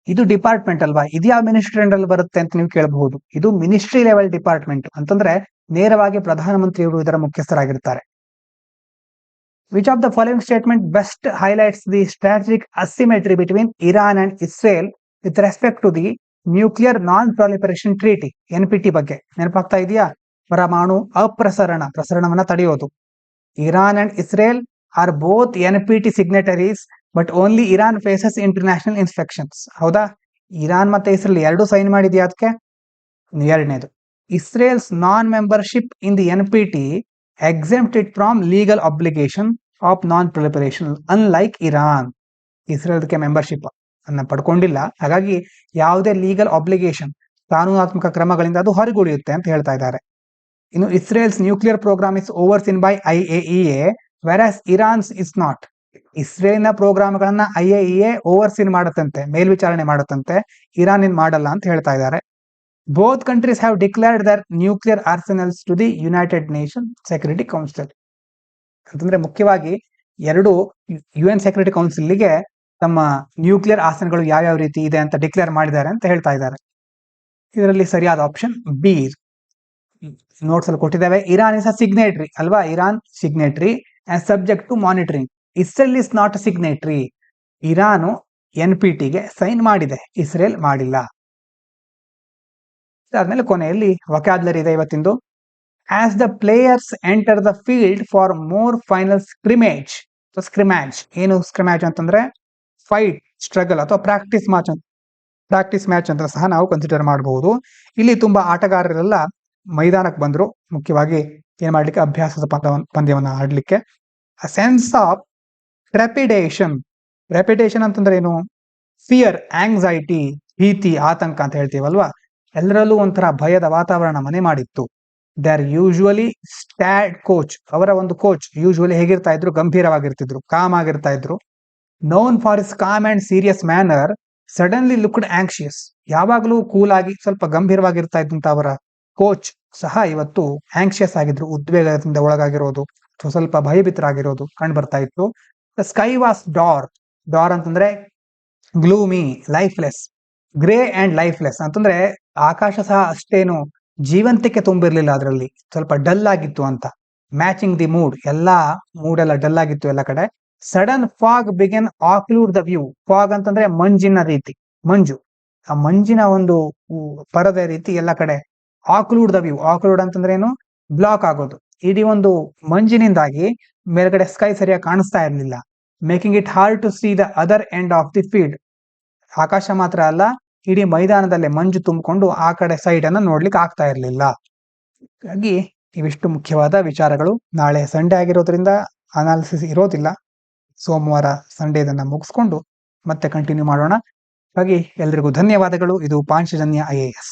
ಇದು ಡಿಪಾರ್ಟ್ಮೆಂಟ್ ಅಲ್ವಾ, ಇದು ಯಾವ ಮಿನಿಸ್ಟ್ರಿ ಅಂಡರ್ ಬರುತ್ತೆ ಅಂತ ನೀವು ಕೇಳಬಹುದು. ಇದು ಮಿನಿಸ್ಟ್ರಿ ಲೆವೆಲ್ ಡಿಪಾರ್ಟ್ಮೆಂಟ್, ಅಂತಂದ್ರೆ ನೇರವಾಗಿ ಪ್ರಧಾನಮಂತ್ರಿಯವರು ಇದರ ಮುಖ್ಯಸ್ಥರಾಗಿರ್ತಾರೆ. Which of the following statement best highlights the strategic asymmetry between Iran and Israel with respect to the nuclear non proliferation treaty, NPT ಬಗ್ಗೆ ನೆನಪಾಗ್ತಾ ಇದೆಯಾ? ಪರಮಾಣು ಪ್ರಸರಣವನ್ನ ತಡೆಯೋದು. Iran and Israel are both NPT signatories, but only Iran faces international inspections. ಹೌದಾ? Iran ಮತ್ತೆ Israel ಎರಡು sign ಮಾಡಿದ್ಯಾ ಅದಕ್ಕೆ? ಎರಡನೇದು, Israel's non membership in the NPT exempted from legal obligation of non-proliferation, unlike Iran. ಇಸ್ರೇಲ್ಗೆ membership ಅನ್ನ ಪಡ್ಕೊಂಡಿಲ್ಲ, ಹಾಗಾಗಿ ಯಾವುದೇ legal obligation, ಕಾನೂನಾತ್ಮಕ ಕ್ರಮಗಳಿಂದ ಅದು ಹೊರಗುಳಿಯುತ್ತೆ ಅಂತ ಹೇಳ್ತಾ ಇದ್ದಾರೆ. ಇನ್ನು Israel's nuclear program is overseen by IAEA, whereas Iran's is not. ಇಸ್ರೇಲಿನ ಪ್ರೋಗ್ರಾಮ್ಗಳನ್ನ IAEA ಓವರ್ಸೀನ್ ಮಾಡುತ್ತಂತೆ, ಮೇಲ್ವಿಚಾರಣೆ ಮಾಡುತ್ತಂತೆ, ಇರಾನ್ ಇನ್ ಮಾಡಲ್ಲ ಅಂತ ಹೇಳ್ತಾ ಇದ್ದಾರೆ. Both countries have declared their nuclear arsenals to the United Nations Security Council. ಅಂತಂದ್ರೆ ಮುಖ್ಯವಾಗಿ ಎರಡು UN ಸೆಕ್ಯೂರಿಟಿ ಕೌನ್ಸಿಲ್ಗೆ ತಮ್ಮ ನ್ಯೂಕ್ಲಿಯರ್ ಆಸನಗಳು ಯಾವ್ಯಾವ ರೀತಿ ಇದೆ ಅಂತ ಡಿಕ್ಲೇರ್ ಮಾಡಿದ್ದಾರೆ ಅಂತ ಹೇಳ್ತಾ ಇದ್ದಾರೆ. ಇದರಲ್ಲಿ ಸರಿಯಾದ ಆಪ್ಷನ್ ಬಿ. ನೋಟ್ಸ್ ಅಲ್ಲಿ ಕೊಟ್ಟಿದ್ದೇವೆ. ಇರಾನ್ ಇಸ್ ಅ ಸಿಗ್ನೇಟರಿ ಅಲ್ವಾ? Iran signatory and subject to monitoring. Israel is not a signatory. Iran NPTಗೆ ಸೈನ್ ಮಾಡಿದೆ, ಇಸ್ರೇಲ್ ಮಾಡಿಲ್ಲ. ಅದಾದ್ಮೇಲೆ ಕೊನೆಯಲ್ಲಿ ವೊಕ್ಯಾಬ್ಯುಲರಿ ಇದೆ ಇವತ್ತಿಂದು. As the players enter the field for more final scrimmage. ಏನು ಸ್ಕ್ರಿಮ್ಯಾಜ್ ಅಂತಂದ್ರೆ ಫೈಟ್, ಸ್ಟ್ರಗಲ್ ಅಥವಾ ಪ್ರಾಕ್ಟೀಸ್ ಮ್ಯಾಚ್ ಅಂತ ಸಹ ನಾವು ಕನ್ಸಿಡರ್ ಮಾಡಬಹುದು. ಇಲ್ಲಿ ತುಂಬಾ ಆಟಗಾರರೆಲ್ಲ ಮೈದಾನಕ್ಕೆ ಬಂದ್ರು, ಮುಖ್ಯವಾಗಿ ಏನ್ ಮಾಡ್ಲಿಕ್ಕೆ, ಅಭ್ಯಾಸದ ಪಂದ್ಯವನ್ನ ಆಡ್ಲಿಕ್ಕೆ. ಸೆನ್ಸ್ ಆಫ್ ರೆಪಿಟೇಷನ್ ಅಂತಂದ್ರೆ ಏನು? ಫಿಯರ್, ಆಂಗ್ಸೈಟಿ, ಭೀತಿ, ಆತಂಕ ಅಂತ ಹೇಳ್ತೀವಲ್ವಾ, ಎಲ್ಲರಲ್ಲೂ ಒಂಥರ ಭಯದ ವಾತಾವರಣ ಮನೆ ಮಾಡಿತ್ತು. ದೇ ಆರ್ ಯೂಶುವಲಿ ಸ್ಟ್ಯಾಡ್ ಕೋಚ್, ಅವರ ಒಂದು ಕೋಚ್ ಯೂಶುವಲಿ ಹೇಗಿರ್ತಾ ಇದ್ರು? ಗಂಭೀರವಾಗಿರ್ತಿದ್ರು, ಕಾಮ್ ಆಗಿರ್ತಾ ಇದ್ರು. Known for is com and serious manner, suddenly looked anxious, ಯಾವಾಗಲೂ ಕೂಲ್ ಆಗಿ ಸ್ವಲ್ಪ ಗಂಭೀರವಾಗಿರ್ತಾ ಇದ್ದಂತ ಅವರ ಕೋಚ್ ಸಹ ಇವತ್ತು ಆಂಕ್ಷಿಯಸ್ ಆಗಿದ್ರು, ಉದ್ವೇಗದಿಂದ ಒಳಗಾಗಿರೋದು ಅಥವಾ ಸ್ವಲ್ಪ ಭಯಭೀತರಾಗಿರೋದು ಕಂಡು ಬರ್ತಾ ಇತ್ತು. ದ ಸ್ಕೈ ವಾಸ್ ಡಾರ್ ಅಂತಂದ್ರೆ gloomy, lifeless, grey and lifeless ಅಂತಂದ್ರೆ ಆಕಾಶ ಸಹ ಅಷ್ಟೇನು ಜೀವಂತಿಕೆ ತುಂಬಿರ್ಲಿಲ್ಲ, ಅದರಲ್ಲಿ ಸ್ವಲ್ಪ ಡಲ್ ಆಗಿತ್ತು ಅಂತ. ಮ್ಯಾಚಿಂಗ್ ದಿ ಮೂಡ್, ಎಲ್ಲಾ ಮೂಡ್ ಎಲ್ಲ ಡಲ್ ಆಗಿತ್ತು ಎಲ್ಲ ಕಡೆ. Sudden fog began occlude the view. Fog ಅಂತಂದ್ರೆ ಮಂಜಿನ ರೀತಿ, ಮಂಜು, ಆ ಮಂಜಿನ ಒಂದು ಪರದೆ ರೀತಿ ಎಲ್ಲ ಕಡೆ. ಆಕ್ಲೂಡ್ ದ ವ್ಯೂ, ಆಕ್ಲೂಡ್ ಅಂತಂದ್ರೆ ಏನು, ಬ್ಲಾಕ್ ಆಗೋದು. ಇಡೀ ಒಂದು ಮಂಜಿನಿಂದಾಗಿ ಮೇಲ್ಗಡೆ ಸ್ಕೈ ಸರಿಯಾಗಿ ಕಾಣಿಸ್ತಾ ಇರಲಿಲ್ಲ. Making it hard to see the other end of the field. ಆಕಾಶ ಮಾತ್ರ ಅಲ್ಲ, ಇಡೀ ಮೈದಾನದಲ್ಲೇ ಮಂಜು ತುಂಬಿಕೊಂಡು ಆ ಕಡೆ ಸೈಡ್ ಅನ್ನ ನೋಡ್ಲಿಕ್ಕೆ ಆಗ್ತಾ ಇರಲಿಲ್ಲ. ಹಾಗಾಗಿ ಇವಿಷ್ಟು ಮುಖ್ಯವಾದ ವಿಚಾರಗಳು. ನಾಳೆ ಸಂಡೇ ಆಗಿರೋದ್ರಿಂದ ಅನಾಲಿಸಿಸ್ ಇರೋದಿಲ್ಲ. ಸೋಮವಾರ ಸಂಡೇ ಇದನ್ನ ಮುಗಿಸ್ಕೊಂಡು ಮತ್ತೆ ಕಂಟಿನ್ಯೂ ಮಾಡೋಣ. ಹಾಗಾಗಿ ಎಲ್ರಿಗೂ ಧನ್ಯವಾದಗಳು. ಇದು ಪಾಂಚಜನ್ಯ IAS.